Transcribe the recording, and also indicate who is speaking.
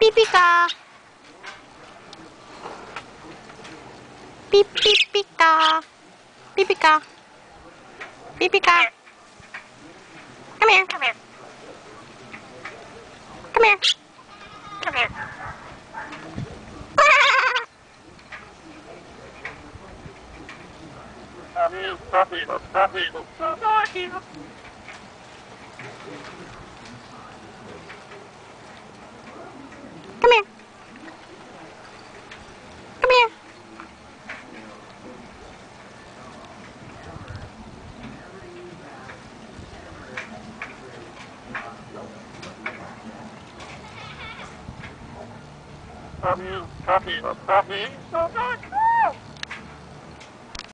Speaker 1: Pipika. Pipika. Pipika. Pipika. Come here. Come here. Come here. Come here. Puppy. So naughty. Come here. Come here. Puppy. So naughty.